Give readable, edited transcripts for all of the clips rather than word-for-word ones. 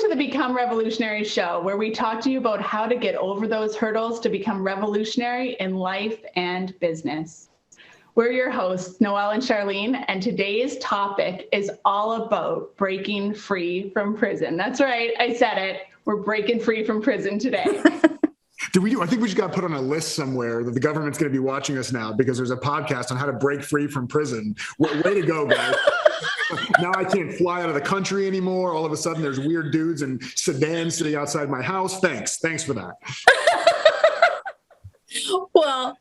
to the Become Revolutionary show, where we talk to you about how to get over those hurdles to become revolutionary in life and business. We're your hosts, Noelle and Charlene, and today's topic is all about breaking free from prison. That's right, I said it. We're breaking free from prison today. I think we just got put on a list somewhere that the government's going to be watching us now because there's a podcast on how to break free from prison. Way to go, guys. Now I can't fly out of the country anymore. All of a sudden there's weird dudes in sedans sitting outside my house. Thanks for that. Well,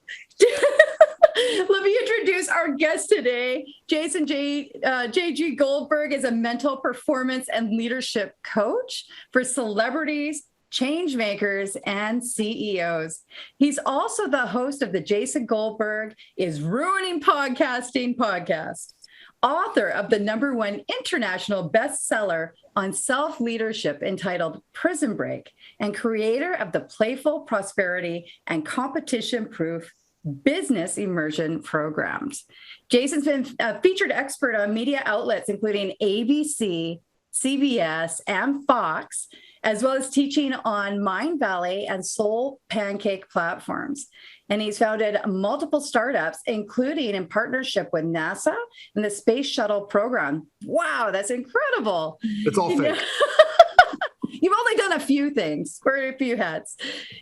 let me introduce our guest today. Jason J.G. Goldberg is a mental performance and leadership coach for celebrities, change makers, and CEOs. He's also the host of the Jason Goldberg is Ruining Podcasting podcast, author of the #1 international bestseller on self-leadership entitled Prison Break, and creator of the Playful, prosperity, and competition-proof business immersion programs. Jason's been a featured expert on media outlets including ABC, CBS, and Fox, as well as teaching on Mind Valley and Soul Pancake platforms. And he's founded multiple startups, including in partnership with NASA and the Space Shuttle program. Wow, that's incredible. It's all fake. You've only done a few things, wearing a few hats.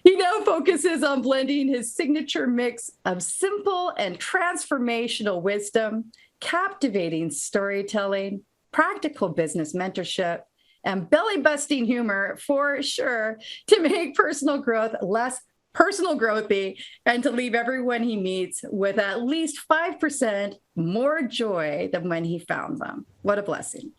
He now focuses on blending his signature mix of simple and transformational wisdom, captivating storytelling, practical business mentorship, and belly-busting humor, for sure, to make personal growth less personal growthy and to leave everyone he meets with at least 5% more joy than when he found them. What a blessing.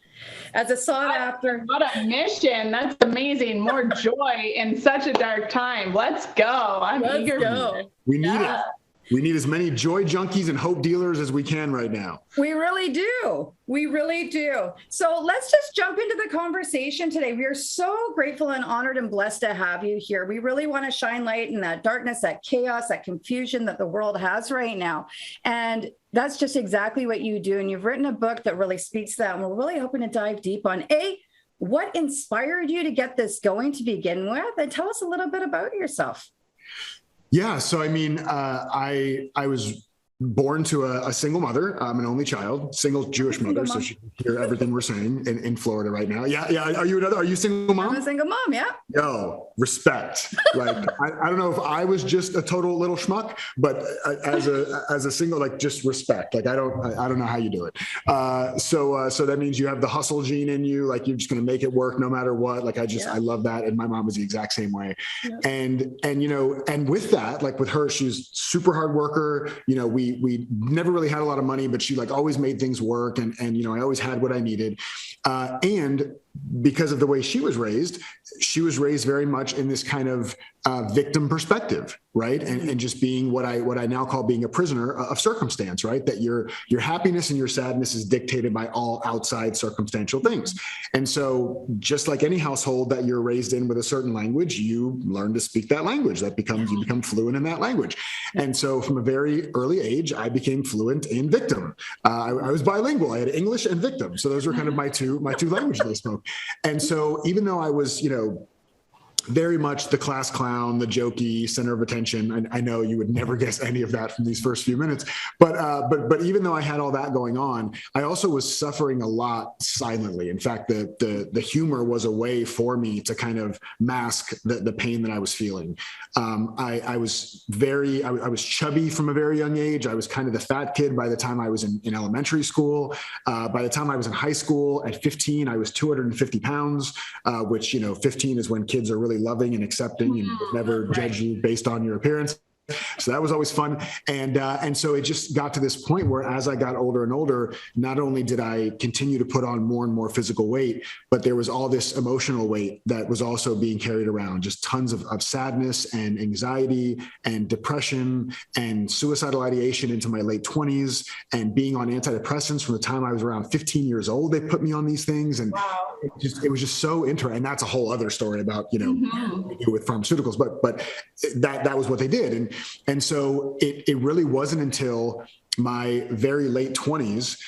As a sought after. What a mission. That's amazing. More joy in such a dark time. Let's go. I'm eager. Go. We need it. We need as many joy junkies and hope dealers as we can right now. We really do. We really do. So let's just jump into the conversation today. We are so grateful and honored and blessed to have you here. We really want to shine light in that darkness, that chaos, that confusion that the world has right now. And that's just exactly what you do. And you've written a book that really speaks to that. And we're really hoping to dive deep on what inspired you to get this going to begin with? And tell us a little bit about yourself. Yeah. So, I mean, I was born to a single mother. I'm an only child, single Jewish mother. So she can hear everything we're saying in Florida right now. Yeah. Are you a single mom? I'm a single mom. Yeah. Yo, respect. Like, I don't know if I was just a total little schmuck, but as a single, like, just respect. Like, I don't know how you do it. So that means you have the hustle gene in you. Like, you're just going to make it work no matter what. Like, I love that. And my mom was the exact same way. Yeah. And with that, like with her, she was super hard worker. We never really had a lot of money, but she like always made things work. And I always had what I needed. And because of the way she was raised very much in this kind of victim perspective, right? And just being what I now call being a prisoner of circumstance, right? That your happiness and your sadness is dictated by all outside circumstantial things. And so just like any household that you're raised in with a certain language, you learn to speak that language. You become fluent in that language. And so from a very early age, I became fluent in victim. I was bilingual. I had English and victim. So those were kind of my two languages I spoke. And so even though I was, very much the class clown, the jokey center of attention. I know you would never guess any of that from these first few minutes, but even though I had all that going on, I also was suffering a lot silently. In fact, the humor was a way for me to kind of mask the pain that I was feeling. I was chubby from a very young age. I was kind of the fat kid by the time I was in elementary school. By the time I was in high school at 15, I was 250 pounds, which, 15 is when kids are really loving and accepting and never judge you based on your appearance. So that was always fun. And so it just got to this point where as I got older and older, not only did I continue to put on more and more physical weight, but there was all this emotional weight that was also being carried around, just tons of sadness and anxiety and depression and suicidal ideation into my late 20s and being on antidepressants from the time I was around 15 years old. They put me on these things. And it was just so interesting. And that's a whole other story about, with pharmaceuticals, but that was what they did. And so it really wasn't until my very late 20s,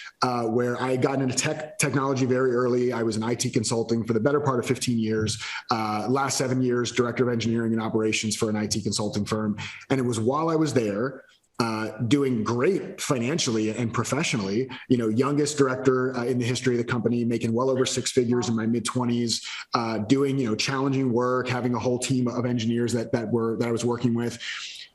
where I had gotten into technology very early. I was in IT consulting for the better part of 15 years, last 7 years, director of engineering and operations for an IT consulting firm. And it was while I was there, doing great financially and professionally, youngest director in the history of the company, making well over 6 figures in my mid 20s, doing, challenging work, having a whole team of engineers that I was working with.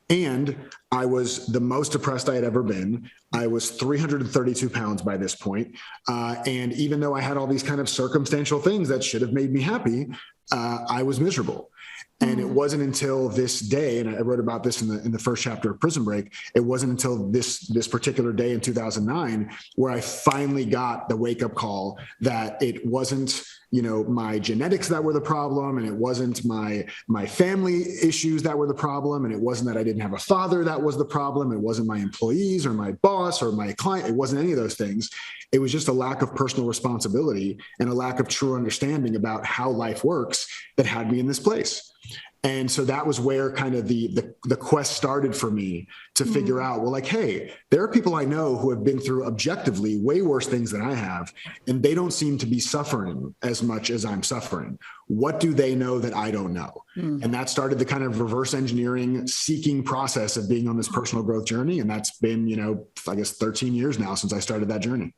And I was the most depressed I had ever been. I was 332 pounds by this point. And even though I had all these kind of circumstantial things that should have made me happy, I was miserable. And it wasn't until this day, and I wrote about this in the first chapter of Prison Break, it wasn't until this particular day in 2009 where I finally got the wake-up call that it wasn't, my genetics that were the problem, and it wasn't my family issues that were the problem, and it wasn't that I didn't have a father that was the problem. It wasn't my employees or my boss or my client. It wasn't any of those things. It was just a lack of personal responsibility and a lack of true understanding about how life works that had me in this place. And so that was where kind of the quest started for me to figure out, well, like, hey, there are people I know who have been through objectively way worse things than I have, and they don't seem to be suffering as much as I'm suffering. What do they know that I don't know? And that started the kind of reverse engineering seeking process of being on this personal growth journey. And that's been, I guess 13 years now since I started that journey.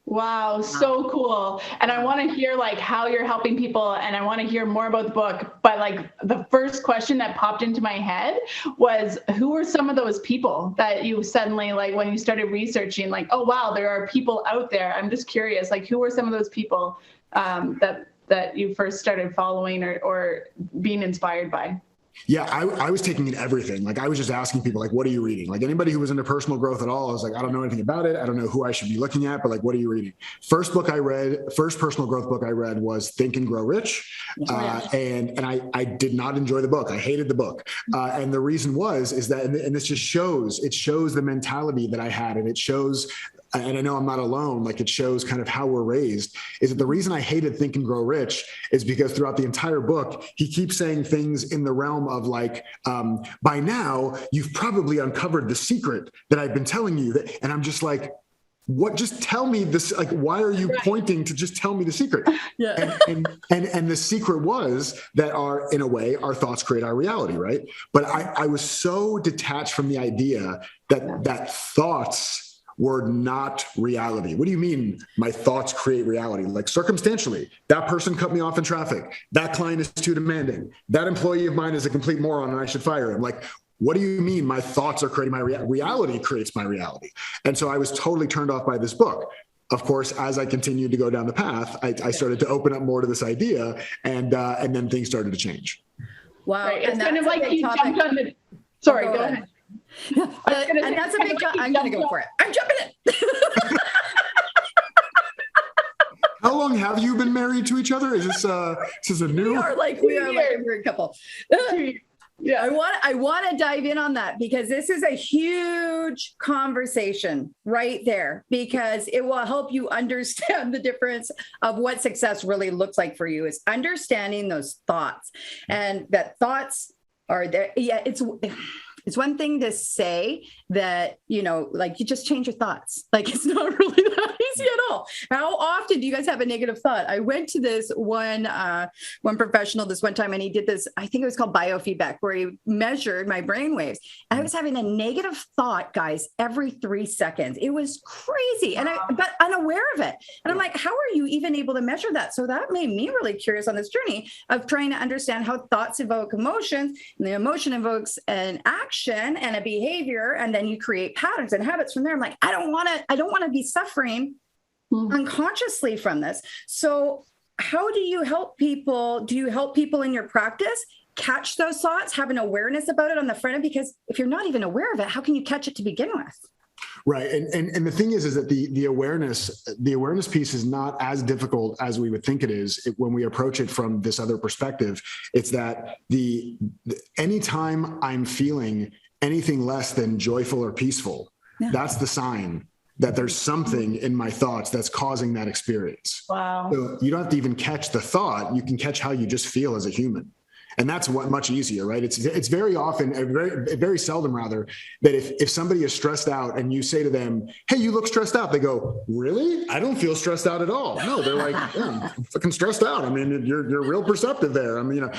Wow, so cool. And I want to hear how you're helping people, and I want to hear more about the book. But the first question that popped into my head was, who were some of those people that you suddenly, when you started researching, oh, wow, there are people out there. I'm just curious, who were some of those people that you first started following or being inspired by? Yeah, I was taking in everything. I was just asking people, what are you reading? Anybody who was into personal growth at all, I was I don't know anything about it. I don't know who I should be looking at, but what are you reading? First personal growth book I read was Think and Grow Rich. And I did not enjoy the book. I hated the book. And the reason is that, and this just shows the mentality that I had, and it shows, and I know I'm not alone, it shows kind of how we're raised, is that the reason I hated Think and Grow Rich is because throughout the entire book, he keeps saying things in the realm of by now, you've probably uncovered the secret that I've been telling you. And I'm just what? Just tell me this. Why are you pointing to just tell me the secret? Yeah. And the secret was that in a way, our thoughts create our reality, right? But I was so detached from the idea that thoughts were not reality. What do you mean my thoughts create reality? Circumstantially, that person cut me off in traffic. That client is too demanding. That employee of mine is a complete moron and I should fire him. What do you mean my thoughts are creating my reality creates my reality? And so I was totally turned off by this book. Of course, as I continued to go down the path, I started to open up more to this idea, and then things started to change. Wow. Right. It's kind of you jumped on the, sorry, go ahead. And that's a big I'm going to go for it. I'm jumping in. How long have you been married to each other? Is this a new? We are like a weird couple. Yeah, I want to dive in on that because this is a huge conversation right there, because it will help you understand the difference of what success really looks like for you, is understanding those thoughts, and that thoughts are there. Yeah, it's one thing to say that, you just change your thoughts. It's not really that easy at all. How often do you guys have a negative thought? I went to this one professional this one time, and he did this, I think it was called biofeedback, where he measured my brain waves. I was having a negative thought, guys, every 3 seconds. It was crazy. But unaware of it. And I'm like, how are you even able to measure that? So that made me really curious on this journey of trying to understand how thoughts evoke emotions, and the emotion evokes an action and a behavior, and then you create patterns and habits from there. I'm like, I don't want to be suffering unconsciously from this. So how do you help people? Do you help people in your practice catch those thoughts, have an awareness about it on the front end? Because if you're not even aware of it, how can you catch it to begin with? Right. And the thing is that the awareness piece is not as difficult as we would think it is when we approach it from this other perspective. It's that anytime I'm feeling anything less than joyful or peaceful, that's the sign that there's something in my thoughts that's causing that experience. Wow. So you don't have to even catch the thought. You can catch how you just feel as a human. And that's much easier, right? It's very often, very seldom rather, that if somebody is stressed out and you say to them, hey, you look stressed out, they go, really? I don't feel stressed out at all. No, they're like, yeah, I'm fucking stressed out. I mean, you're real perceptive there. I mean,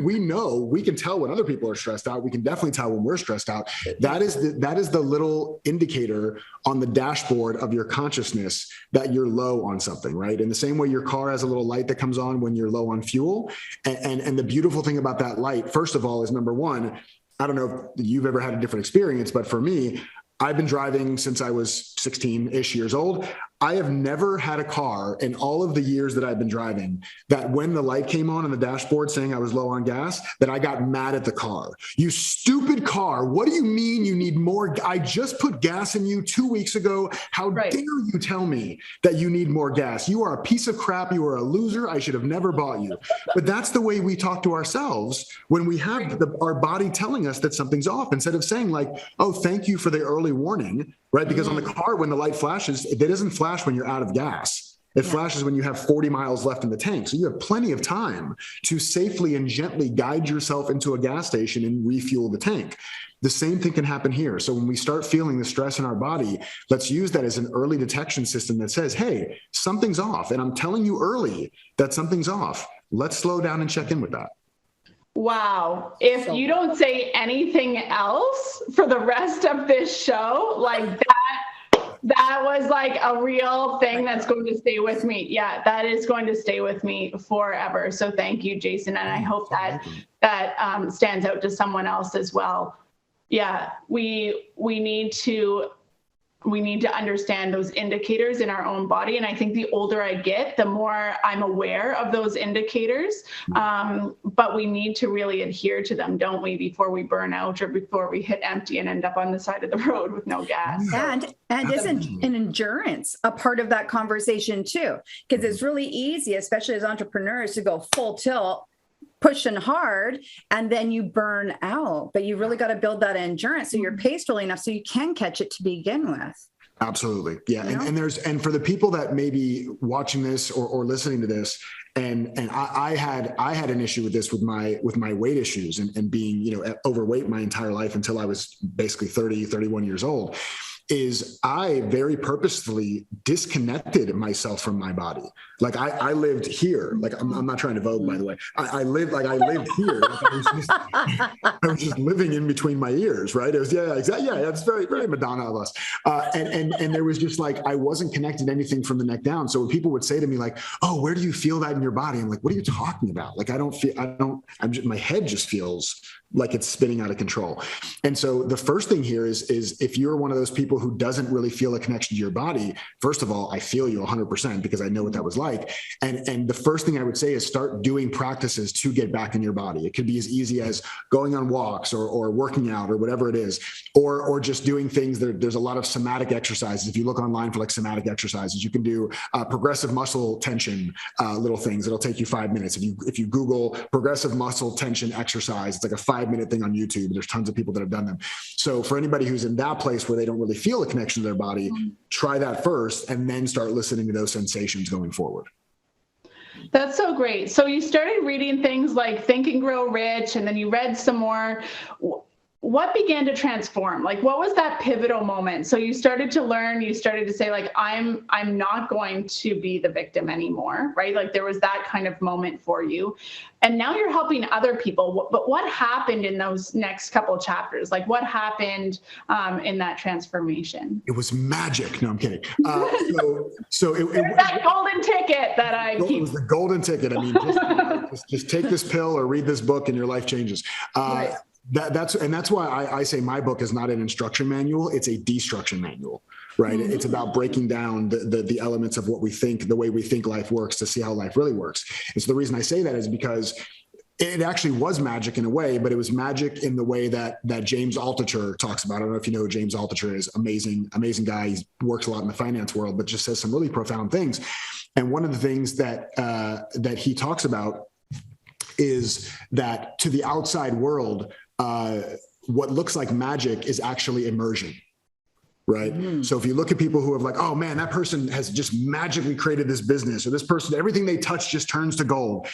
we know, we can tell when other people are stressed out. We can definitely tell when we're stressed out. That is the little indicator on the dashboard of your consciousness that you're low on something, right? In the same way your car has a little light that comes on when you're low on fuel. And the beautiful thing about that light, first of all, is number one, I don't know if you've ever had a different experience, but for me, I've been driving since I was 16-ish years old. I have never had a car in all of the years that I've been driving that when the light came on the dashboard saying I was low on gas, that I got mad at the car. You stupid car. What do you mean you need more? I just put gas in you 2 weeks ago. How dare you tell me that you need more gas? You are a piece of crap. You are a loser. I should have never bought you. But that's the way we talk to ourselves when we have our body telling us that something's off, instead of saying like, oh, thank you for the early warning, right? Because on the car, when the light flashes, it doesn't flash when you're out of gas. It flashes when you have 40 miles left in the tank. So you have plenty of time to safely and gently guide yourself into a gas station and refuel the tank. The same thing can happen here. So when we start feeling the stress in our body, let's use that as an early detection system that says, hey, something's off. And I'm telling you early that something's off. Let's slow down and check in with that. Wow. If you don't say anything else for the rest of this show, like that was like a real thing that's going to stay with me. Yeah, that is going to stay with me forever. So thank you, Jason. And I hope that stands out to someone else as well. Yeah, we need to understand those indicators in our own body. And I think the older I get, the more I'm aware of those indicators. But we need to really adhere to them, don't we, before we burn out or before we hit empty and end up on the side of the road with no gas. And isn't an endurance a part of that conversation too? Because it's really easy, especially as entrepreneurs, to go full tilt, pushing hard, and then you burn out. But you really got to build that endurance so you're paced really enough so you can catch it to begin with. Absolutely. Yeah. And for the people that may be watching this or listening to this, and I had an issue with this with my weight issues and being, overweight my entire life until I was basically 31 years old, is I very purposefully disconnected myself from my body. Like I lived here. Like I'm not trying to Vogue, by the way. I lived here. Like I was just living in between my ears, right? It was exactly. Yeah, that's very, very Madonna of us. And there was just like I wasn't connected to anything from the neck down. So when people would say to me like, "Oh, where do you feel that in your body?" I'm like, "What are you talking about?" Like my head just feels like it's spinning out of control. And so the first thing here is if you're one of those people who doesn't really feel a connection to your body, first of all, I feel you 100% because I know what that was like. And the first thing I would say is start doing practices to get back in your body. It could be as easy as going on walks or working out or whatever it is, or just doing things there's a lot of somatic exercises. If you look online for like somatic exercises, you can do progressive muscle tension, little things. It'll take you 5 minutes. If you Google progressive muscle tension exercise, it's like a 5-minute thing on YouTube. There's tons of people that have done them. So for anybody who's in that place where they don't really feel a connection to their body, try that first and then start listening to those sensations going forward. That's so great. So you started reading things like Think and Grow Rich, and then you read some more. What began to transform? Like, what was that pivotal moment? So you started to learn, you started to say like, I'm not going to be the victim anymore, right? Like there was that kind of moment for you. And now you're helping other people. But what happened in those next couple of chapters? Like what happened in that transformation? It was magic. No, I'm kidding. So it that golden ticket that I keep. It was the golden ticket. I mean, just take this pill or read this book and your life changes. Right. That's why I say my book is not an instruction manual. It's a destruction manual, right? Mm-hmm. It's about breaking down the elements of what we think, the way we think life works to see how life really works. And so the reason I say that is because it actually was magic in a way, but it was magic in the way that James Altucher talks about. I don't know if you know who James Altucher is. Amazing guy. He works a lot in the finance world, but just says some really profound things. And one of the things that he talks about is that to the outside world, what looks like magic is actually immersion, right? Mm-hmm. So if you look at people who have like, oh man, that person has just magically created this business, or this person, everything they touch just turns to gold.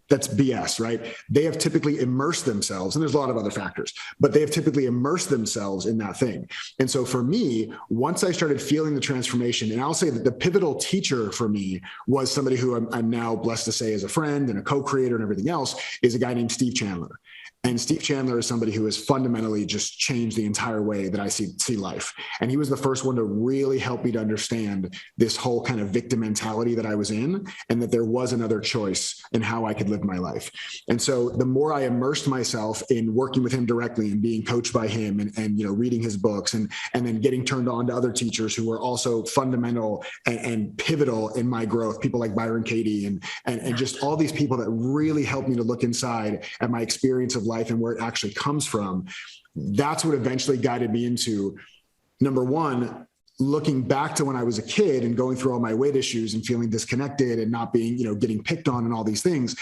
that's BS, right? They have typically immersed themselves, and there's a lot of other factors, but they have typically immersed themselves in that thing. And so for me, once I started feeling the transformation, and I'll say that the pivotal teacher for me was somebody who I'm now blessed to say is a friend and a co-creator and everything else, is a guy named Steve Chandler. And Steve Chandler is somebody who has fundamentally just changed the entire way that I see life. And he was the first one to really help me to understand this whole kind of victim mentality that I was in, and that there was another choice in how I could live my life. And so the more I immersed myself in working with him directly and being coached by him and reading his books and then getting turned on to other teachers who were also fundamental and pivotal in my growth, people like Byron Katie and just all these people that really helped me to look inside at my experience of life and where it actually comes from. That's what eventually guided me into, number one, looking back to when I was a kid and going through all my weight issues and feeling disconnected and not being, getting picked on and all these things.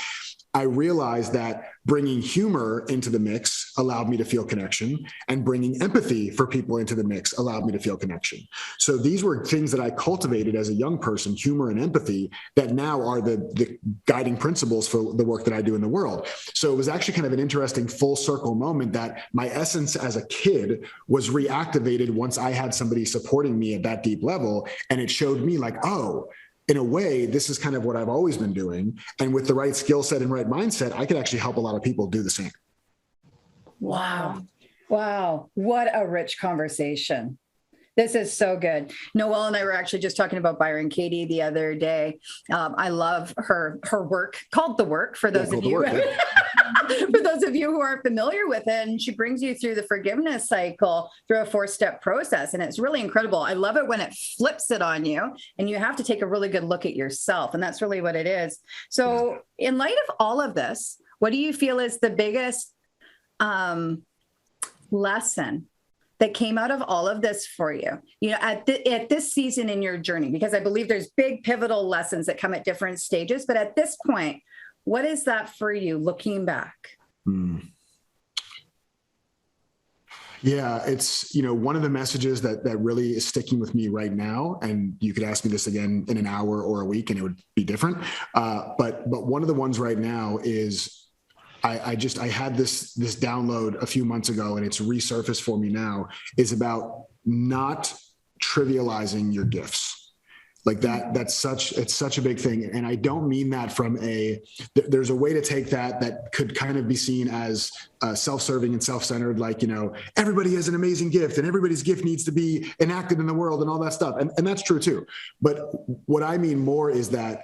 I realized that bringing humor into the mix allowed me to feel connection, and bringing empathy for people into the mix allowed me to feel connection. So these were things that I cultivated as a young person, humor and empathy, that now are the guiding principles for the work that I do in the world. So it was actually kind of an interesting full circle moment that my essence as a kid was reactivated once I had somebody supporting me at that deep level. And it showed me like, oh, in a way, this is kind of what I've always been doing. And with the right skill set and right mindset, I could actually help a lot of people do the same. Wow. Wow. What a rich conversation. This is so good. Noelle and I were actually just talking about Byron Katie the other day. I love her work called The Work, for those of you. For those of you who aren't familiar with it, and she brings you through the forgiveness cycle through a 4-step process. And it's really incredible. I love it when it flips it on you and you have to take a really good look at yourself. And that's really what it is. So in light of all of this, what do you feel is the biggest lesson that came out of all of this for you, at this season in your journey? Because I believe there's big pivotal lessons that come at different stages. But at this point, what is that for you looking back? Yeah, it's, one of the messages that really is sticking with me right now, and you could ask me this again in an hour or a week and it would be different. But one of the ones right now is I had this download a few months ago, and it's resurfaced for me now, is about not trivializing your gifts. Like it's such a big thing. And I don't mean that from there's a way to take that could kind of be seen as self-serving and self-centered, like, everybody has an amazing gift and everybody's gift needs to be enacted in the world and all that stuff. And that's true too. But what I mean more is that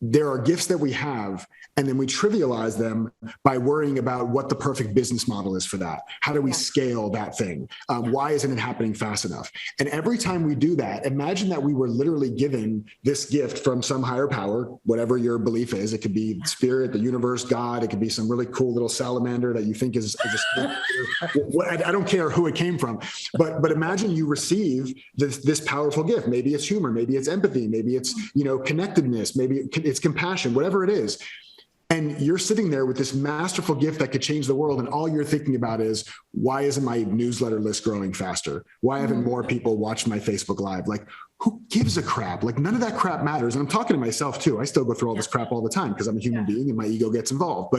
there are gifts that we have, and then we trivialize them by worrying about what the perfect business model is for that. How do we scale that thing? Why isn't it happening fast enough? And every time we do that, imagine that we were literally given this gift from some higher power, whatever your belief is. It could be spirit, the universe, God. It could be some really cool little salamander that you think is I don't care who it came from. But imagine you receive this powerful gift. Maybe it's humor. Maybe it's empathy. Maybe it's, connectedness. Maybe it's compassion, whatever it is. And you're sitting there with this masterful gift that could change the world. And all you're thinking about is, why isn't my newsletter list growing faster? Why haven't more people watched my Facebook Live? Like, who gives a crap? Like, none of that crap matters. And I'm talking to myself too. I still go through all this crap all the time because I'm a human being and my ego gets involved.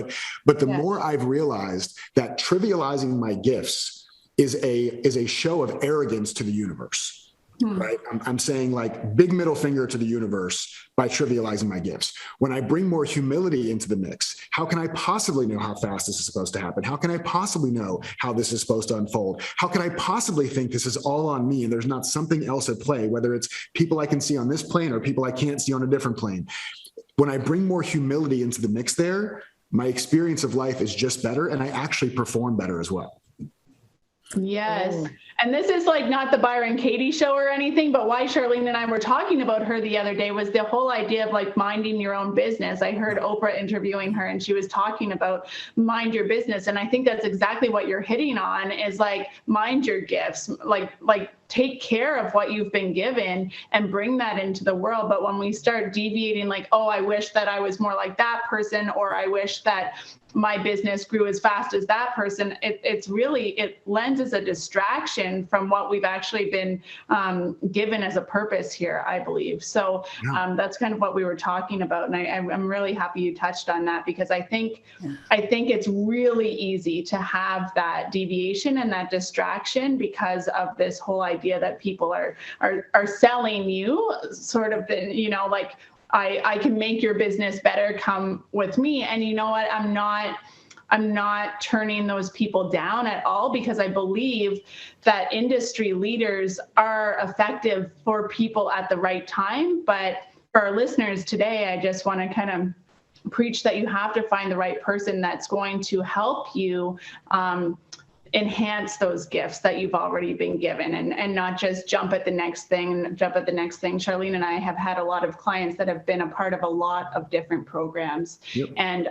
But the more I've realized that trivializing my gifts is a show of arrogance to the universe. Right. I'm saying, like, big middle finger to the universe by trivializing my gifts. When I bring more humility into the mix, how can I possibly know how fast this is supposed to happen? How can I possibly know how this is supposed to unfold? How can I possibly think this is all on me and there's not something else at play, whether it's people I can see on this plane or people I can't see on a different plane? When I bring more humility into the mix there, my experience of life is just better, and I actually perform better as well. Yes. Oh. And this is like not the Byron Katie show or anything, but why Charlene and I were talking about her the other day was the whole idea of like minding your own business. I heard Oprah interviewing her and she was talking about mind your business. And I think that's exactly what you're hitting on, is like mind your gifts, like take care of what you've been given and bring that into the world. But when we start deviating, like, oh, I wish that I was more like that person, or I wish that my business grew as fast as that person, it lends as a distraction from what we've actually been given as a purpose here, I believe. So that's kind of what we were talking about. And I'm really happy you touched on that, because I think it's really easy to have that deviation and that distraction because of this whole idea that people are selling you sort of, like, I can make your business better, come with me. And you know what? I'm not turning those people down at all, because I believe that industry leaders are effective for people at the right time. But for our listeners today, I just want to kind of preach that you have to find the right person that's going to help you enhance those gifts that you've already been given, and not just jump at the next thing. Charlene and I have had a lot of clients that have been a part of a lot of different programs. Yep. And,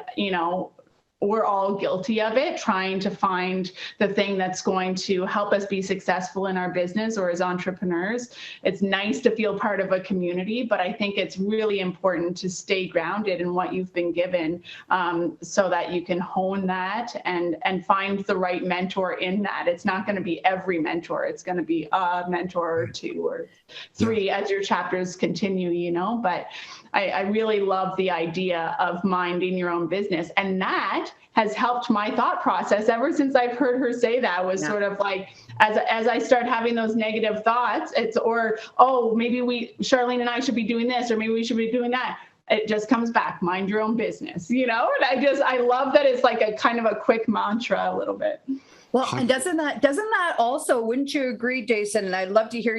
we're all guilty of it, trying to find the thing that's going to help us be successful in our business or as entrepreneurs. It's nice to feel part of a community, but I think it's really important to stay grounded in what you've been given, so that you can hone that and find the right mentor in that. It's not going to be every mentor. It's going to be a mentor or two or three as your chapters continue, but I really love the idea of minding your own business. And that has helped my thought process ever since I've heard her say that. Was sort of like, as I start having those negative thoughts, maybe Charlene and I should be doing this, or maybe we should be doing that. It just comes back, mind your own business, and I love that it's like a kind of a quick mantra a little bit. Well, and doesn't that also, wouldn't you agree, Jason? And I'd love to hear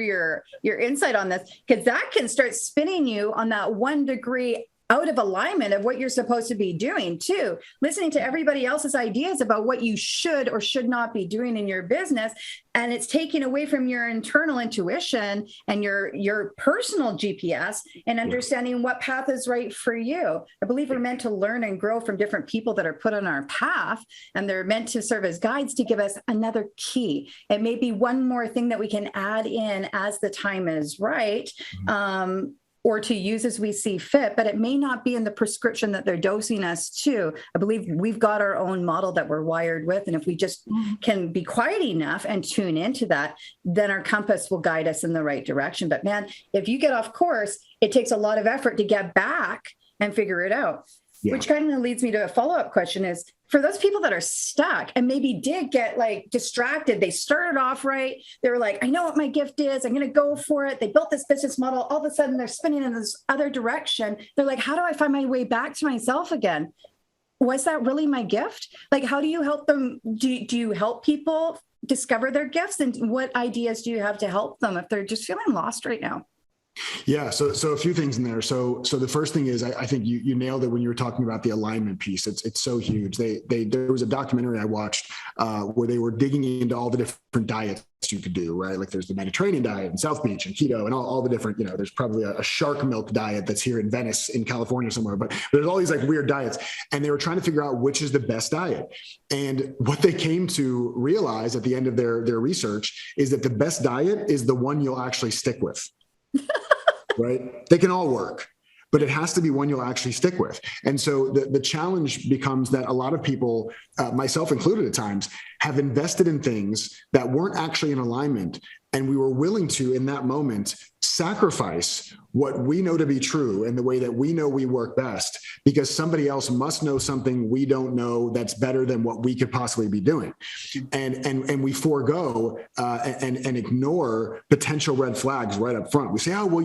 your insight on this, because that can start spinning you on that 1 degree out of alignment of what you're supposed to be doing too. Listening to everybody else's ideas about what you should or should not be doing in your business. And it's taking away from your internal intuition and your personal GPS and understanding what path is right for you. I believe we're meant to learn and grow from different people that are put on our path, and they're meant to serve as guides to give us another key. It may be one more thing that we can add in as the time is right. Or to use as we see fit, but it may not be in the prescription that they're dosing us to. I believe we've got our own model that we're wired with. And if we just can be quiet enough and tune into that, then our compass will guide us in the right direction. But man, if you get off course, it takes a lot of effort to get back and figure it out. Yeah. Which kind of leads me to a follow-up question is, for those people that are stuck and maybe did get like distracted, they started off right, they were like, I know what my gift is, I'm going to go for it. They built this business model. All of a sudden they're spinning in this other direction. They're like, how do I find my way back to myself again? Was that really my gift? Like, how do you help them? Do you help people discover their gifts? And what ideas do you have to help them if they're just feeling lost right now? Yeah. So a few things in there. So the first thing is, I think you nailed it when you were talking about the alignment piece. It's so huge. There was a documentary I watched where they were digging into all the different diets you could do, right? Like there's the Mediterranean diet and South Beach and keto and all the different, there's probably a shark milk diet that's here in Venice in California somewhere, but there's all these like weird diets, and they were trying to figure out which is the best diet. And what they came to realize at the end of their research is that the best diet is the one you'll actually stick with. Right? They can all work, but it has to be one you'll actually stick with. And so the challenge becomes that a lot of people, myself included at times, have invested in things that weren't actually in alignment. And we were willing to, in that moment, sacrifice what we know to be true and the way that we know we work best, because somebody else must know something we don't know that's better than what we could possibly be doing. And we forego and ignore potential red flags right up front. We say, oh, well,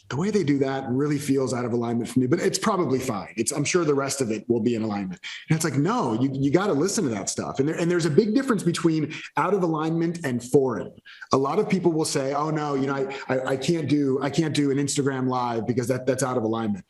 the way they do that really feels out of alignment for me, but it's probably fine. I'm sure the rest of it will be in alignment. And it's like, no, you got to listen to that stuff. And there's a big difference between out of alignment and foreign. A lot of people will say, oh no, I can't do an Instagram live because that's out of alignment.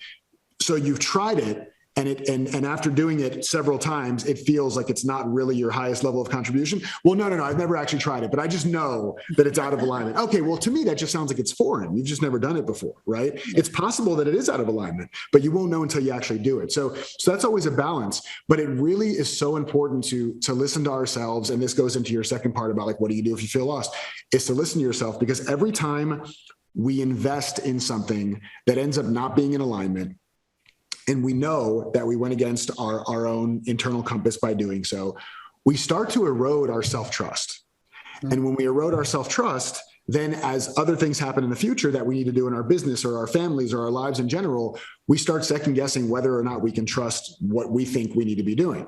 So you've tried it and after doing it several times, it feels like it's not really your highest level of contribution. Well, no, I've never actually tried it, but I just know that it's out of alignment. Okay, well, to me, that just sounds like it's foreign. You've just never done it before, right? Yeah. It's possible that it is out of alignment, but you won't know until you actually do it. So that's always a balance, but it really is so important to listen to ourselves. And this goes into your second part about like, what do you do if you feel lost? Is to listen to yourself, because every time we invest in something that ends up not being in alignment, and we know that we went against our own internal compass by doing so, we start to erode our self-trust. Mm-hmm. And when we erode our self-trust, then as other things happen in the future that we need to do in our business or our families or our lives in general, we start second guessing whether or not we can trust what we think we need to be doing.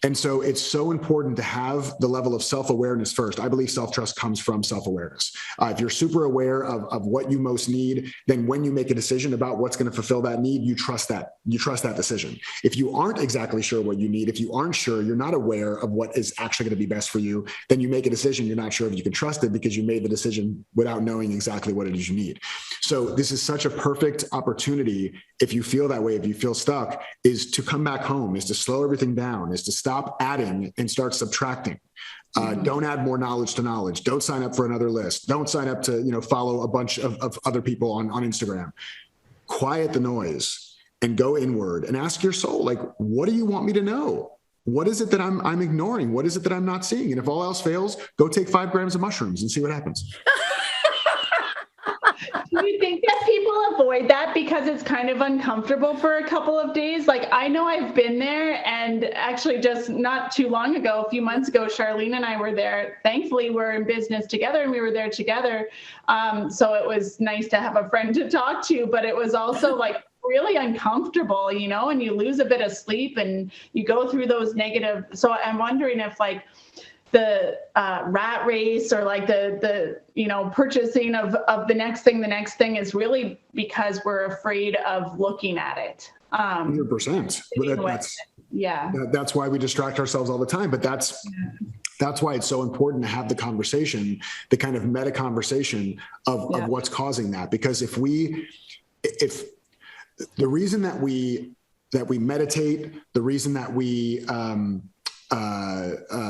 And so it's so important to have the level of self-awareness first. I believe self-trust comes from self-awareness. If you're super aware of what you most need, then when you make a decision about what's going to fulfill that need, you trust that decision. If you aren't exactly sure what you need, if you aren't sure, you're not aware of what is actually going to be best for you, then you make a decision, you're not sure if you can trust it because you made the decision without knowing exactly what it is you need. So this is such a perfect opportunity, if you feel that way, if you feel stuck, is to come back home, is to slow everything down, is to stop adding and start subtracting. Don't add more knowledge to knowledge. Don't sign up for another list. Don't sign up to follow a bunch of other people on Instagram. Quiet the noise and go inward and ask your soul, like, what do you want me to know? What is it that I'm ignoring? What is it that I'm not seeing? And if all else fails, go take 5 grams of mushrooms and see what happens. Do you think that people avoid that because it's kind of uncomfortable for a couple of days? Like, I know I've been there, and actually just not too long ago, a few months ago, Charlene and I were there. Thankfully, we're in business together and we were there together. So it was nice to have a friend to talk to, but it was also like really uncomfortable, and you lose a bit of sleep and you go through those negative. So I'm wondering if like the rat race or like the purchasing of the next thing is really because we're afraid of looking at it. 100%. That's why we distract ourselves all the time. But that's why it's so important to have the conversation, the kind of meta conversation of what's causing that. Because if the reason that we meditate, the reason that we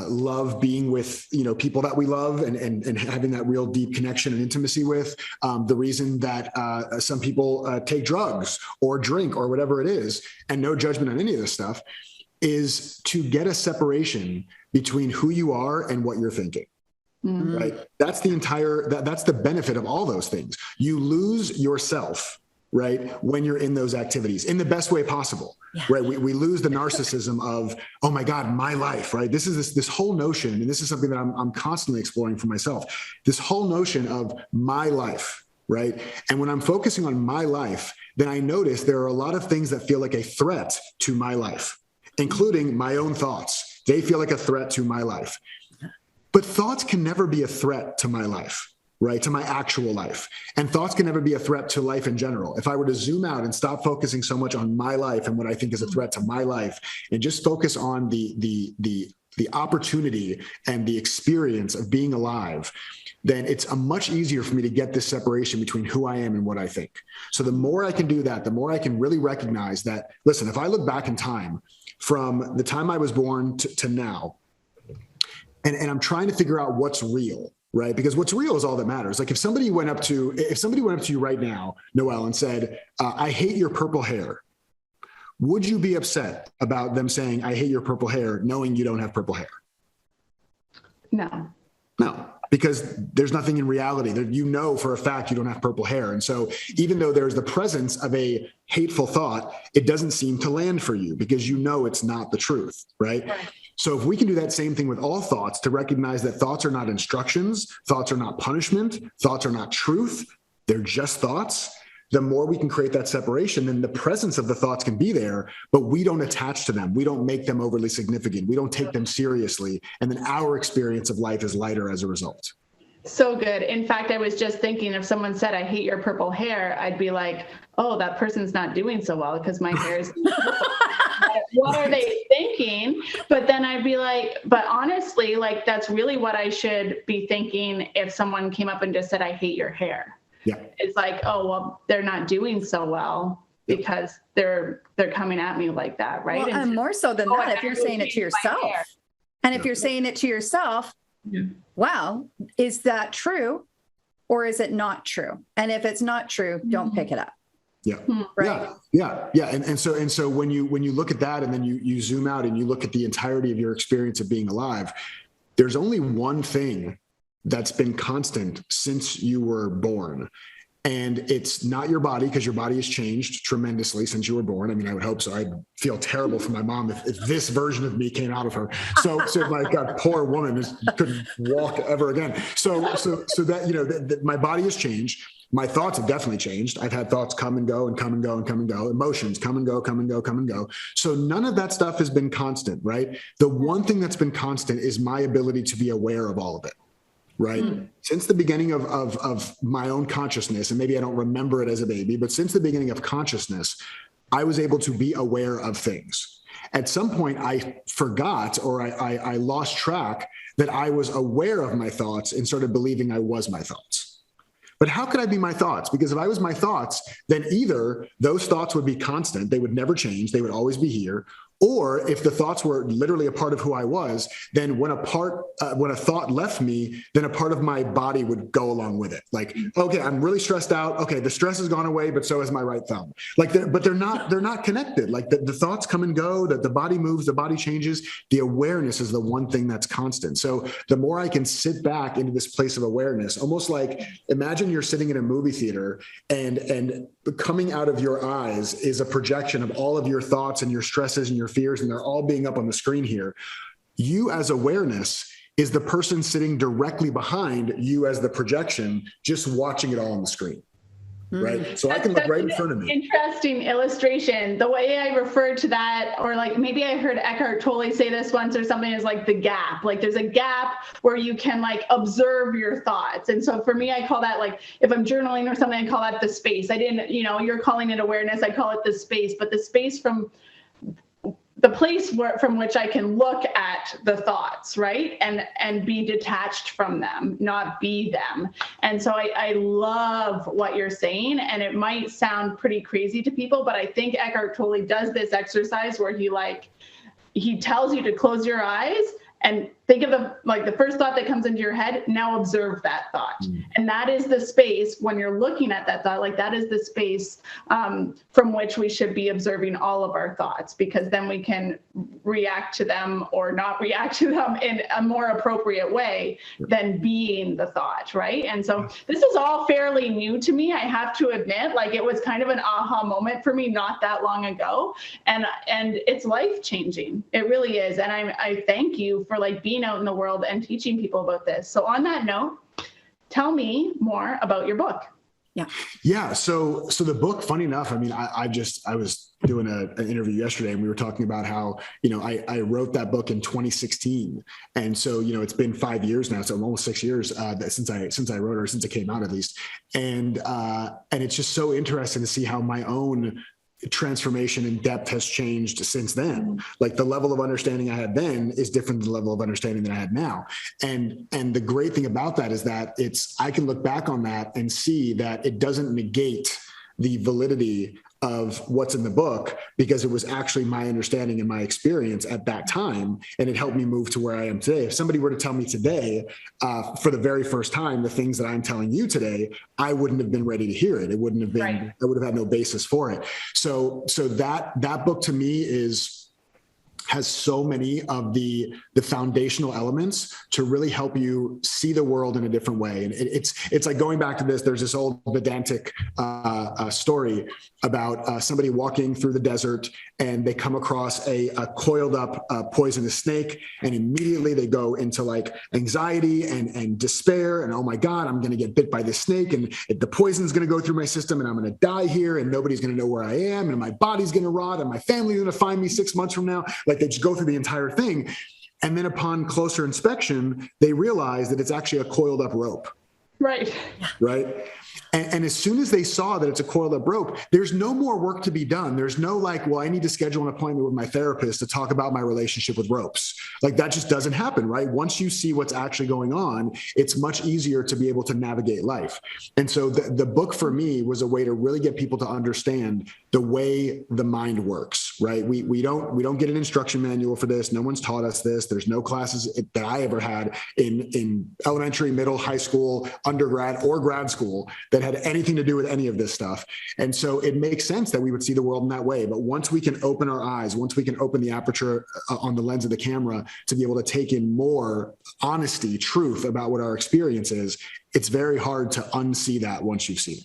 love being with people that we love and having that real deep connection and intimacy with, the reason that some people take drugs or drink or whatever it is, and no judgment on any of this stuff, is to get a separation between who you are and what you're thinking. Mm-hmm. Right? That's the benefit of all those things. You lose yourself, right, when you're in those activities in the best way possible. Yeah. Right. We lose the narcissism of, oh my God, my life, right? This is this whole notion, and this is something that I'm constantly exploring for myself, this whole notion of my life, right? And when I'm focusing on my life, then I notice there are a lot of things that feel like a threat to my life, including my own thoughts. They feel like a threat to my life. But thoughts can never be a threat to my life. Right, to my actual life. And thoughts can never be a threat to life in general. If I were to zoom out and stop focusing so much on my life and what I think is a threat to my life, and just focus on the opportunity and the experience of being alive, then it's much easier for me to get this separation between who I am and what I think. So the more I can do that, the more I can really recognize that, listen, if I look back in time from the time I was born to now, and I'm trying to figure out what's real, right? Because what's real is all that matters. Like if somebody went up to you right now, Noelle, and said, I hate your purple hair, would you be upset about them saying, I hate your purple hair, knowing you don't have purple hair? No, because there's nothing in reality that for a fact you don't have purple hair. And so even though there's the presence of a hateful thought, it doesn't seem to land for you because it's not the truth, right? So if we can do that same thing with all thoughts, to recognize that thoughts are not instructions, thoughts are not punishment, thoughts are not truth, they're just thoughts, the more we can create that separation, then the presence of the thoughts can be there, but we don't attach to them. We don't make them overly significant. We don't take them seriously. And then our experience of life is lighter as a result. So good. In fact, I was just thinking, if someone said, I hate your purple hair, I'd be like, oh, that person's not doing so well because my hair is purple. What are they thinking? But then I'd be like, but honestly, like that's really what I should be thinking if someone came up and just said, I hate your hair. Yeah. It's like, oh, well, they're not doing so well. because they're coming at me like that, right? Well, and more so than that, if you're saying it to yourself, and if you're saying it to yourself, wow, is that true or is it not true? And if it's not true, don't pick it up. Yeah. Right. Yeah. And so when you look at that and then you zoom out and you look at the entirety of your experience of being alive, there's only one thing that's been constant since you were born. And it's not your body, because your body has changed tremendously since you were born. I mean, I would hope so. I'd feel terrible for my mom if this version of me came out of her. So like a poor woman couldn't walk ever again. So that, that my body has changed. My thoughts have definitely changed. I've had thoughts come and go and come and go and come and go. Emotions come and go, come and go, come and go. So none of that stuff has been constant, right? The one thing that's been constant is my ability to be aware of all of it. Right. Since the beginning of my own consciousness, and maybe I don't remember it as a baby, but since the beginning of consciousness, I was able to be aware of things. At some point, I forgot, or I lost track that I was aware of my thoughts and started believing I was my thoughts. But how could I be my thoughts? Because if I was my thoughts, then either those thoughts would be constant, they would never change, they would always be here. Or if the thoughts were literally a part of who I was, then when a thought left me, then a part of my body would go along with it. Like, okay, I'm really stressed out. Okay, the stress has gone away, but so has my right thumb. Like, but they're not connected. Like the thoughts come and go, that the body moves, the body changes. The awareness is the one thing that's constant. So the more I can sit back into this place of awareness, almost like imagine you're sitting in a movie theater and coming out of your eyes is a projection of all of your thoughts and your stresses and your fears, and they're all being up on the screen here. You as awareness is the person sitting directly behind you as the projection, just watching it all on the screen. Right. So I can look right in front of me. Interesting illustration. The way I refer to that, or like maybe I heard Eckhart Tolle say this once or something, is like the gap. Like there's a gap where you can like observe your thoughts. And so for me, I call that, like if I'm journaling or something, I call that the space. I didn't, you're calling it awareness. I call it the space, but the space from the place from which I can look at the thoughts, right? And be detached from them, not be them. And so I love what you're saying. And it might sound pretty crazy to people, but I think Eckhart Tolle does this exercise where he tells you to close your eyes and think of the first thought that comes into your head. Now observe that thought. And that is the space when you're looking at that thought, like that is the space from which we should be observing all of our thoughts, because then we can react to them or not react to them in a more appropriate way than being the thought, right? And so this is all fairly new to me. I have to admit, like it was kind of an aha moment for me not that long ago. And it's life-changing. It really is. And I thank you for like being out in the world and teaching people about this. So on that note, tell me more about your book. Yeah. So the book, funny enough, I mean, I was doing an interview yesterday and we were talking about how, I wrote that book in 2016. And so, it's been 5 years now. So almost 6 years since I wrote it, or since it came out at least. And it's just so interesting to see how my own transformation and depth has changed since then. Like the level of understanding I had then is different than the level of understanding that I had now. And the great thing about that is that I can look back on that and see that it doesn't negate the validity of what's in the book, because it was actually my understanding and my experience at that time. And it helped me move to where I am today. If somebody were to tell me today, for the very first time, the things that I'm telling you today, I wouldn't have been ready to hear it. It wouldn't have been, right. I would have had no basis for it. So that book to me has so many of the foundational elements to really help you see the world in a different way. And it's like going back to this, there's this old Vedantic story about somebody walking through the desert and they come across a coiled up poisonous snake, and immediately they go into like anxiety and despair and, oh my God, I'm going to get bit by this snake and the poison's going to go through my system and I'm going to die here and nobody's going to know where I am and my body's going to rot and my family's going to find me 6 months from now. Like they just go through the entire thing. And then upon closer inspection, they realize that it's actually a coiled up rope. Right. Right. And as soon as they saw that it's a coiled up rope, there's no more work to be done. There's no like, well, I need to schedule an appointment with my therapist to talk about my relationship with ropes. Like that just doesn't happen, right? Once you see what's actually going on, it's much easier to be able to navigate life. And so the book for me was a way to really get people to understand the way the mind works, right? We don't get an instruction manual for this. No one's taught us this. There's no classes that I ever had in elementary, middle, high school, undergrad, or grad school that had anything to do with any of this stuff. And so it makes sense that we would see the world in that way. But once we can open our eyes, once we can open the aperture on the lens of the camera to be able to take in more honesty, truth about what our experience is, it's very hard to unsee that once you've seen it.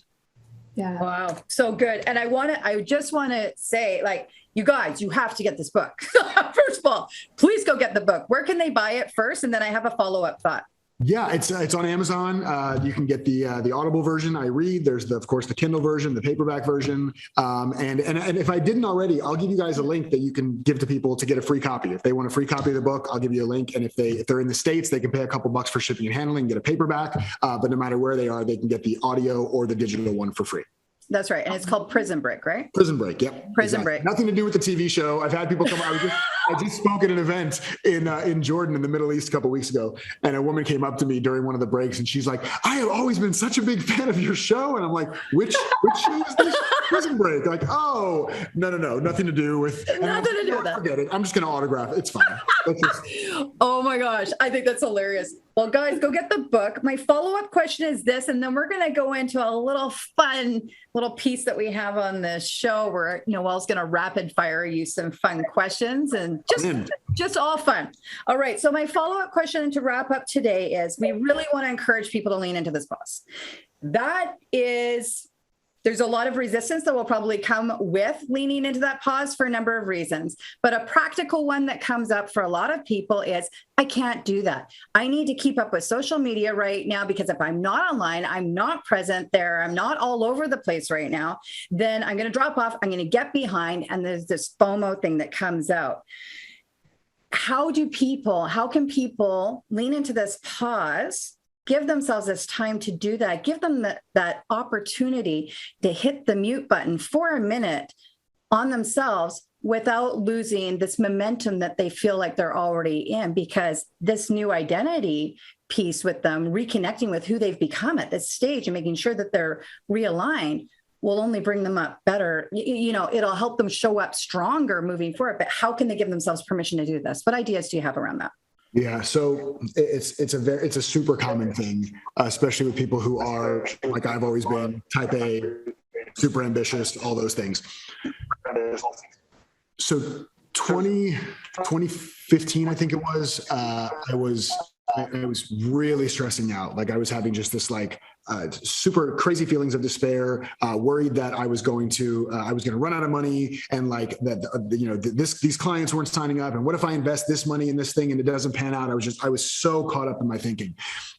Yeah. Wow. So good. And I just want to say, like, you guys, you have to get this book. First of all, please go get the book. Where can they buy it first? And then I have a follow-up thought. Yeah, it's on Amazon. You can get the Audible version. I read. There's of course the Kindle version, the paperback version, and if I didn't already, I'll give you guys a link that you can give to people to get a free copy. If they want a free copy of the book, I'll give you a link. And if they're in the States, they can pay a couple bucks for shipping and handling, and get a paperback. But no matter where they are, they can get the audio or the digital one for free. That's right. And it's called Prison Break, right? Prison Break. Yep. Prison Break. Nothing to do with the TV show. I've had people come. I just spoke at an event in Jordan in the Middle East a couple of weeks ago, and a woman came up to me during one of the breaks, and she's like, "I have always been such a big fan of your show." And I'm like, "Which show is this?" Prison Break. Like, oh, no, nothing to do with. Nothing to do with that. Forget it. I'm just going to autograph it. It's fine. Oh my gosh, I think that's hilarious. Well, guys, go get the book. My follow-up question is this, and then we're going to go into a little fun little piece that we have on this show where Noelle's going to rapid fire you some fun questions and just all fun. All right. So my follow-up question to wrap up today is we really want to encourage people to lean into this pause. There's a lot of resistance that will probably come with leaning into that pause for a number of reasons. But a practical one that comes up for a lot of people is, I can't do that. I need to keep up with social media right now because if I'm not online, I'm not present there, I'm not all over the place right now, then I'm going to drop off, I'm going to get behind, and there's this FOMO thing that comes out. How can people lean into this pause, give themselves this time to do that, give them that opportunity to hit the mute button for a minute on themselves without losing this momentum that they feel like they're already in, because this new identity piece with them, reconnecting with who they've become at this stage and making sure that they're realigned will only bring them up better. It'll help them show up stronger moving forward. But how can they give themselves permission to do this? What ideas do you have around that? Yeah, so it's a super common thing, especially with people who are, like I've always been, type A, super ambitious, all those things. So 2015, I think it was, I was really stressing out. Like I was having just this super crazy feelings of despair, worried that I was going to run out of money, and these clients weren't signing up. And what if I invest this money in this thing and it doesn't pan out? I was so caught up in my thinking,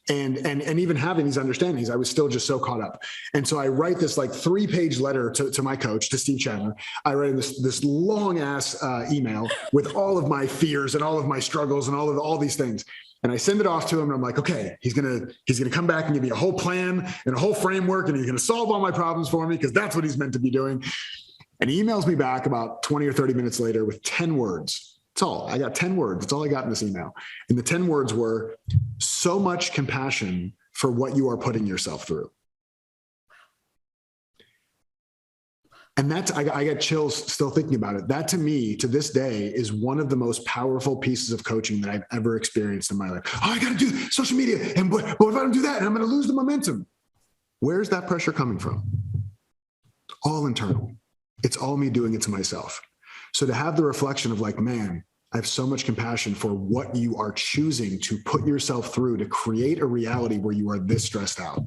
and even having these understandings, I was still just so caught up. And so I write this 3-page letter to my coach, to Steve Chandler. I write this long ass email with all of my fears and all of my struggles and all these things. And I send it off to him, and I'm like, okay, he's gonna come back and give me a whole plan and a whole framework, and he's gonna solve all my problems for me because that's what he's meant to be doing. And he emails me back about 20 or 30 minutes later with 10 words. That's all. I got 10 words. That's all I got in this email. And the 10 words were, so much compassion for what you are putting yourself through. And I got chills still thinking about it. That to me, to this day, is one of the most powerful pieces of coaching that I've ever experienced in my life. Oh, I got to do social media. But if I don't do that, I'm going to lose the momentum. Where's that pressure coming from? All internal. It's all me doing it to myself. So to have the reflection of man, I have so much compassion for what you are choosing to put yourself through to create a reality where you are this stressed out.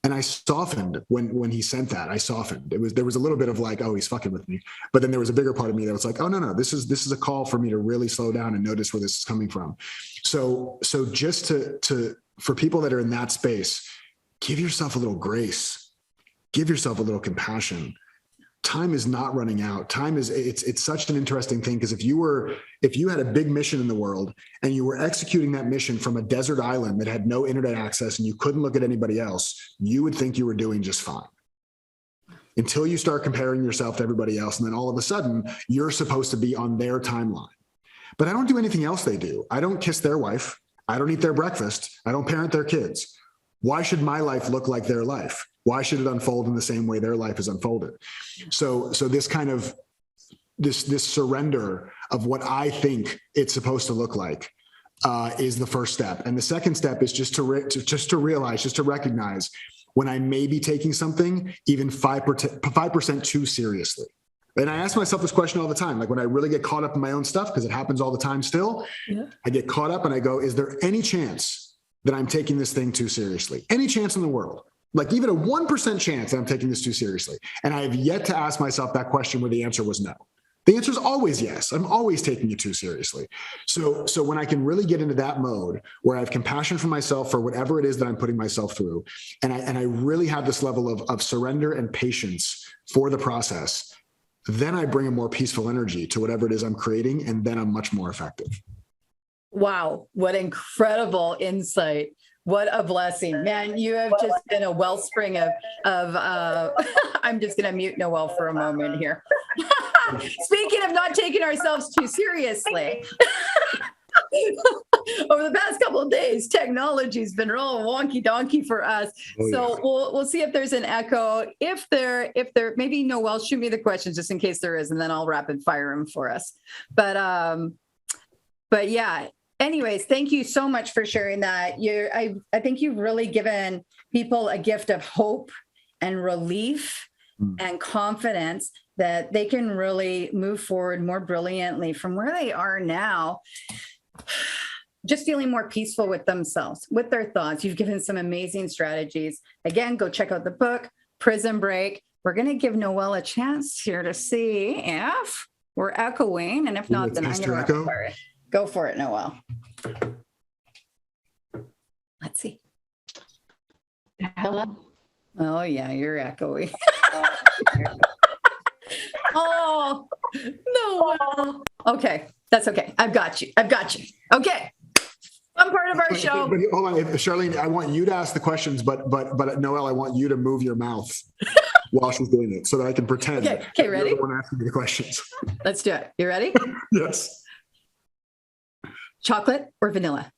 And I softened when he sent that. I softened. There was a little bit of oh, he's fucking with me. But then there was a bigger part of me that was oh, no, this is a call for me to really slow down and notice where this is coming from. So just for people that are in that space, give yourself a little grace, give yourself a little compassion. time is not running out. Time is, it's such an interesting thing, because if you had a big mission in the world and you were executing that mission from a desert island that had no internet access and you couldn't look at anybody else, you would think you were doing just fine. Until you start comparing yourself to everybody else. And then all of a sudden you're supposed to be on their timeline. But I don't do anything else they do. I don't kiss their wife. I don't eat their breakfast. I don't parent their kids. Why should my life look like their life? Why should it unfold in the same way their life is unfolded? So this kind of this surrender of what I think it's supposed to look like is the first step. And the second step is just to realize, just to recognize when I may be taking something even 5% too seriously. And I ask myself this question all the time, like when I really get caught up in my own stuff, because it happens all the time still, I get caught up and I go, is there any chance that I'm taking this thing too seriously? Any chance in the world? Like even a 1% chance that I'm taking this too seriously? And I have yet to ask myself that question where the answer was no. The answer is always yes. I'm always taking it too seriously. So when I can really get into that mode where I have compassion for myself for whatever it is that I'm putting myself through, and I really have this level of surrender and patience for the process, then I bring a more peaceful energy to whatever it is I'm creating, and then I'm much more effective. Wow, what incredible insight. What a blessing, man. You have just been a wellspring of I'm just going to mute Noel for a moment here. Speaking of not taking ourselves too seriously, over the past couple of days, technology's been real wonky donkey for us. So we'll see if there's an echo. If there, maybe Noel, shoot me the questions just in case there is, and then I'll rapid fire them for us. But yeah. Anyways, thank you so much for sharing that. I think you've really given people a gift of hope and relief and confidence that they can really move forward more brilliantly from where they are now, just feeling more peaceful with themselves, with their thoughts. You've given some amazing strategies. Again, go check out the book, Prison Break. We're going to give Noel a chance here to see if we're echoing, and if not, then I'm going to echo. Go for it, Noel. Let's see. Hello. Oh, yeah, you're echoing. Oh, Noel. Okay, that's okay. I've got you. Okay. Fun part of our show. But hold on, Charlene, I want you to ask the questions, but Noel, I want you to move your mouth while she's doing it so that I can pretend. Okay, ready? You're the one asking me the questions. Let's do it. You ready? Yes. Chocolate or vanilla?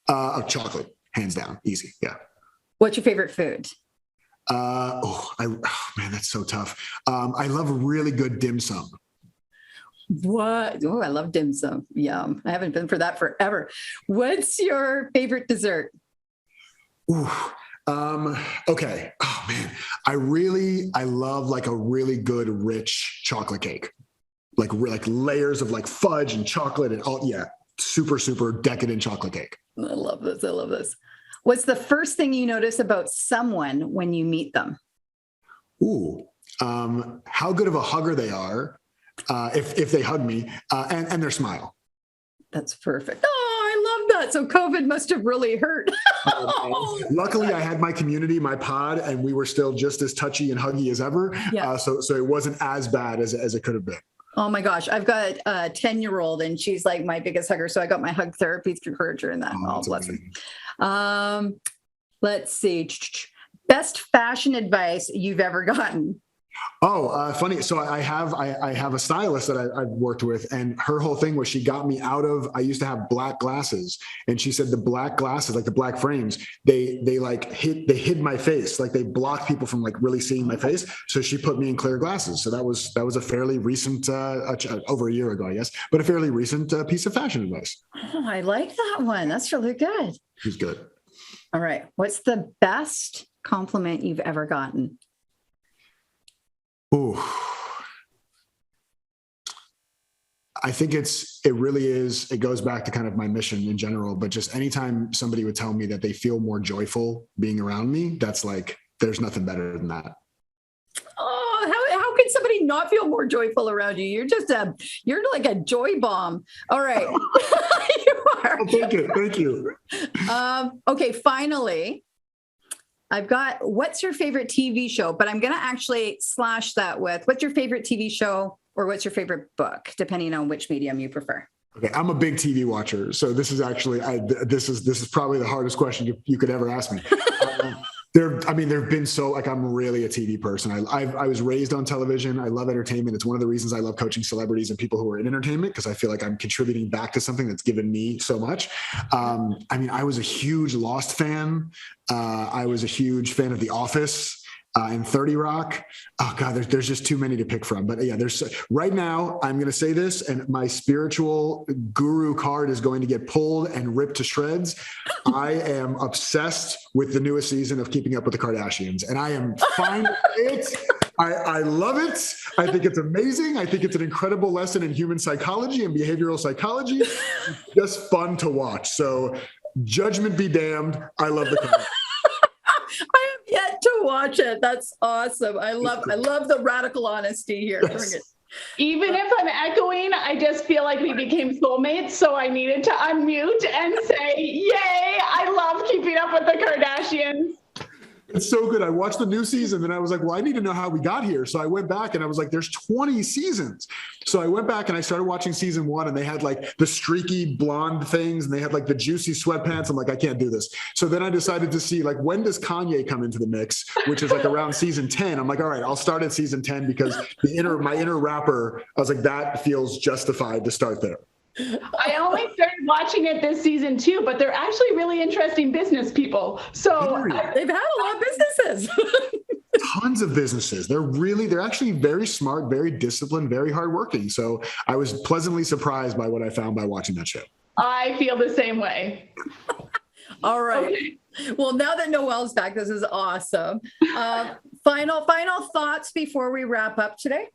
Chocolate, hands down, easy. Yeah. What's your favorite food? Man, that's so tough. I love really good dim sum. What? Oh, I love dim sum. Yum. I haven't been for that forever. What's your favorite dessert? Okay. Oh man, I love like a really good rich chocolate cake, like layers of like fudge and chocolate and all. Yeah. Super, super decadent chocolate cake. I love this. What's the first thing you notice about someone when you meet them? How good of a hugger they are, if they hug me, and their smile. That's perfect. Oh, I love that. So COVID must have really hurt. Luckily, I had my community, my pod, and we were still just as touchy and huggy as ever. Yeah. So it wasn't as bad as it could have been. Oh my gosh, I've got a 10-year-old and she's like my biggest hugger. So I got my hug therapy through her during that. Oh, bless her. Let's see. Best fashion advice you've ever gotten? Funny. So I have a stylist that I've worked with, and her whole thing was she got me out of, I used to have black glasses, and she said the black glasses, like the black frames, they hid my face. Like they blocked people from like really seeing my face. So she put me in clear glasses. So that was a fairly recent, over a year ago, I guess, but a fairly recent piece of fashion advice. Oh, I like that one. That's really good. She's good. All right. What's the best compliment you've ever gotten? I think it really is, it goes back to kind of my mission in general, but just anytime somebody would tell me that they feel more joyful being around me, that's like, there's nothing better than that. Oh, how can somebody not feel more joyful around you? You're like a joy bomb. All right. You are. Oh, thank you. Okay. Finally, I've got, what's your favorite TV show? But I'm going to actually slash that with, what's your favorite TV show or what's your favorite book, depending on which medium you prefer? Okay, I'm a big TV watcher, so this is actually this is probably the hardest question you could ever ask me. There've been I'm really a TV person. I was raised on television. I love entertainment. It's one of the reasons I love coaching celebrities and people who are in entertainment, because I feel like I'm contributing back to something that's given me so much. I was a huge Lost fan. I was a huge fan of The Office. And 30 Rock. Oh God, there's just too many to pick from. But yeah, right now, I'm going to say this, and my spiritual guru card is going to get pulled and ripped to shreds. I am obsessed with the newest season of Keeping Up with the Kardashians, and I am fine with it. I love it. I think it's amazing. I think it's an incredible lesson in human psychology and behavioral psychology. It's just fun to watch. So judgment be damned. I love the content. I have yet to watch it. That's awesome. I love the radical honesty here. Yes. Even if I'm echoing, I just feel like we became soulmates. So I needed to unmute and say, yay, I love Keeping Up with the Kardashians. It's so good. I watched the new season and I was like, well, I need to know how we got here. So I went back and I was like, there's 20 seasons. So I went back and I started watching season 1, and they had like the streaky blonde things and they had like the juicy sweatpants. I'm like, I can't do this. So then I decided to see, like, when does Kanye come into the mix, which is like around season 10. I'm like, all right, I'll start at season 10 because my inner rapper, I was like, that feels justified to start there. I only started watching it this season too, but they're actually really interesting business people. So they've had a lot of businesses. Tons of businesses. They're actually very smart, very disciplined, very hardworking. So I was pleasantly surprised by what I found by watching that show. I feel the same way. All right. Okay. Well, now that Noelle's back, this is awesome. Final thoughts before we wrap up today?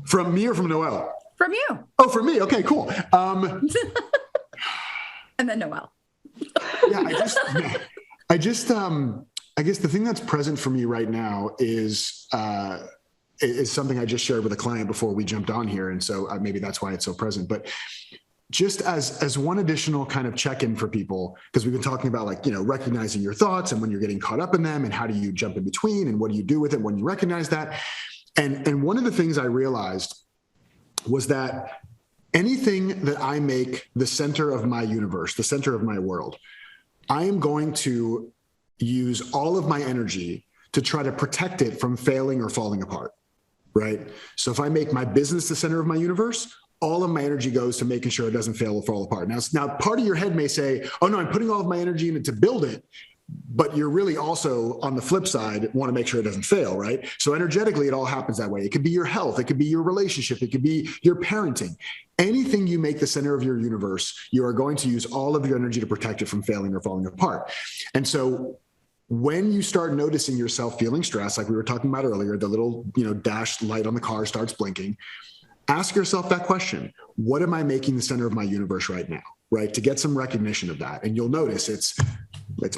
From me or from Noelle? From you. Oh, from me. Okay, cool. And then Noelle. Yeah, I guess the thing that's present for me right now is something I just shared with a client before we jumped on here. And so maybe that's why it's so present. But just as one additional kind of check-in for people, because we've been talking about, like, recognizing your thoughts and when you're getting caught up in them and how do you jump in between and what do you do with it when you recognize that. And one of the things I realized was that anything that I make the center of my universe, the center of my world, I am going to use all of my energy to try to protect it from failing or falling apart, right? So if I make my business the center of my universe, all of my energy goes to making sure it doesn't fail or fall apart. Now, part of your head may say, oh no, I'm putting all of my energy in it to build it. But you're really also, on the flip side, want to make sure it doesn't fail, right? So energetically, it all happens that way. It could be your health. It could be your relationship. It could be your parenting. Anything you make the center of your universe, you are going to use all of your energy to protect it from failing or falling apart. And so when you start noticing yourself feeling stressed, like we were talking about earlier, the little, dash light on the car starts blinking, ask yourself that question. What am I making the center of my universe right now, right? To get some recognition of that. And you'll notice it's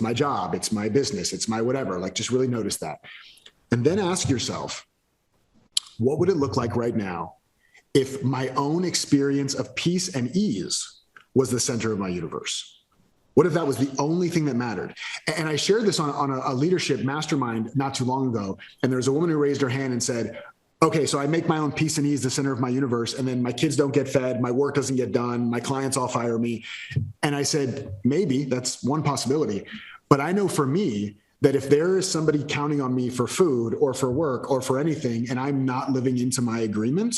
my job, it's my business, it's my whatever. Like, just really notice that. And then ask yourself, what would it look like right now if my own experience of peace and ease was the center of my universe? What if that was the only thing that mattered? And I shared this on a leadership mastermind not too long ago. And there was a woman who raised her hand and said, okay, so I make my own peace and ease the center of my universe, and then my kids don't get fed, my work doesn't get done, my clients all fire me. And I said, maybe that's one possibility. But I know for me that if there is somebody counting on me for food or for work or for anything, and I'm not living into my agreement,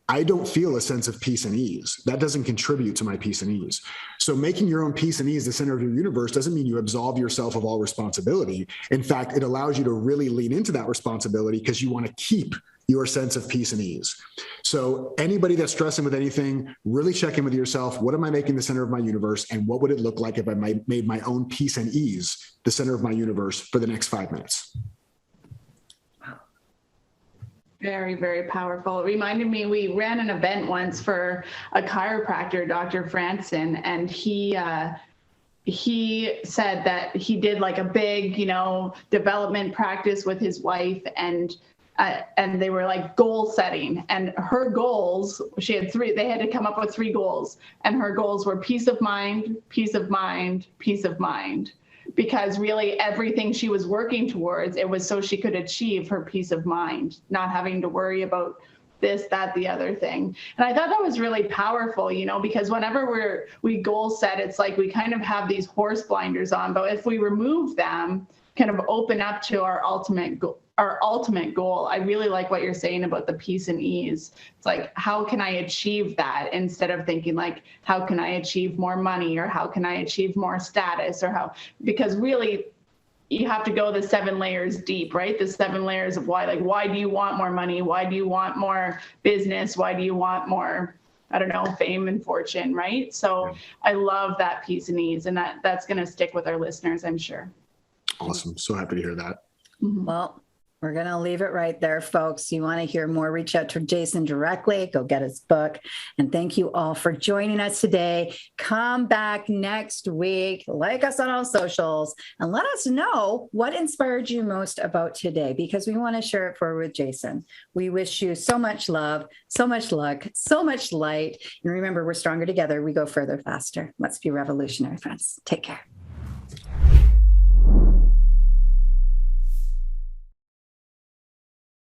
I don't feel a sense of peace and ease. That doesn't contribute to my peace and ease. So making your own peace and ease the center of your universe doesn't mean you absolve yourself of all responsibility. In fact, it allows you to really lean into that responsibility because you want to keep your sense of peace and ease. So anybody that's stressing with anything, really check in with yourself. What am I making the center of my universe? And what would it look like if I made my own peace and ease the center of my universe for the next 5 minutes? Very, very powerful. It reminded me, we ran an event once for a chiropractor, Dr. Franson, and he said that he did like a big, development practice with his wife, and they were like goal setting, and her goals, she had 3, they had to come up with 3 goals, and her goals were peace of mind, peace of mind, peace of mind. because really everything she was working towards, it was so she could achieve her peace of mind, not having to worry about this, that, the other thing. And I thought that was really powerful, you know, because whenever we goal set, it's like we kind of have these horse blinders on, but if we remove them, kind of open up to our ultimate goal, I really like what you're saying about the peace and ease. It's like, how can I achieve that, instead of thinking like, how can I achieve more money, or how can I achieve more status, or how, because really you have to go the 7 layers deep, right? The 7 layers of why, like, why do you want more money? Why do you want more business? Why do you want more, I don't know, fame and fortune, right? So I love that peace and ease, and that's going to stick with our listeners, I'm sure. Awesome. So happy to hear that. Well, we're going to leave it right there, folks. You want to hear more, reach out to Jason directly, go get his book. And thank you all for joining us today. Come back next week, like us on all socials, and let us know what inspired you most about today, because we want to share it forward with Jason. We wish you so much love, so much luck, so much light. And remember, we're stronger together. We go further faster. Let's be revolutionary, friends. Take care.